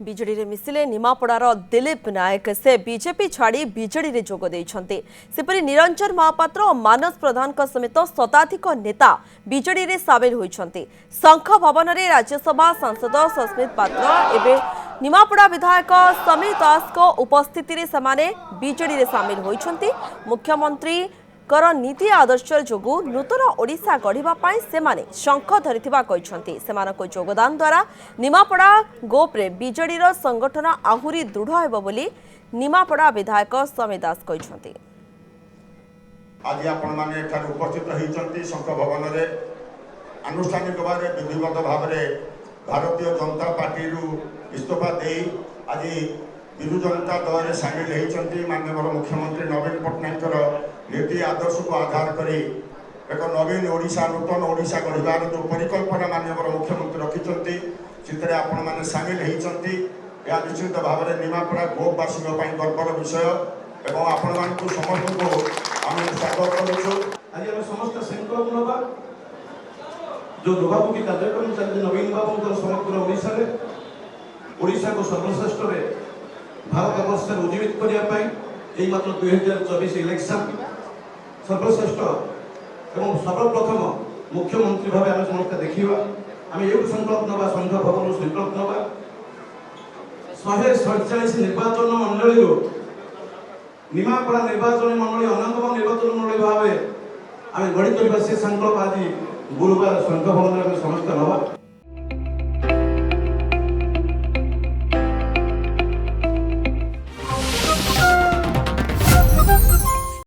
BJD রে মিশিলে নিমাপড়ার দিলীপ নায়ক সে BJP ছাড়ি বিজেডি রে যোগ দেইছন্তে সেপরি নিরঞ্জন মহাপাত্র ও মানস প্রধান সমেত শতাধিক নেতা বিজেডি রে সামিল হইছন্তে শঙ্খ ভবনরে রাজ্যসভা সাংসদ সস্মিত পাত্র এবে নিমাপড়া বিধায়ক সমীর দাসଙ୍କ উপস্থিতিରେ ସେମାନେ ବିଜେଡିରେ ସାମିଲ ହୋଇଛନ୍ତି ମୁଖ୍ୟମନ୍ତ୍ରୀ नीति आदर्श जोगु नूतन ओडिशा गढ़िबा पाई सेमाने शंख धरिथिबा कहिसंती सेमानको योगदान द्वारा निमापड़ा गोप्रे बीजेडीर संगठन आहुरी दृढ़ हेबो बोली निमापड़ा विधायक समीर दास कहिसंती। आज आपण माने एठार उपस्थित रहिसंती शंख भवन रे अनुष्ठानिक भाव विधिवत भाव भारतीय जनता पार्टी रु इस्तीफा दे आज विजु जनता दल में सामिल होती माननीय मुख्यमंत्री नवीन पट्टनायक नीति आदर्श को आधार कर एक नवीन ओडिशा नूतन ओडिशा गढ़ार जो परिकल्पना माननीय मुख्यमंत्री रखिंट से आपण मैंने सामिल होती यह निश्चित भाव में निमापड़ा गोपवासी गर्वर विषय एवं आपण मान समस्त को आम स्वागत करूँ। आज आम समस्त संकल्प नवा जो लोभामुखी कार्यक्रम चलती नवीन बाबू समग्र ओडिशा को सर्वश्रेष्ठ भारत वर्ष उज्जीवित करने मात्र 2024 इलेक्शन सर्वश्रेष्ठ एवं सर्वप्रथम मुख्यमंत्री भाव आम समस्त देखा आम ये संकल्प नवा संघ भवन संकल्प नवा 147 निर्वाचन मंडल निमापड़ा निर्वाचन मंडल अन्यतम निर्वाचन मंडल भाव आम गढ़ी से संकल्प आज गुरुवार संघ भवन समस्त नवा।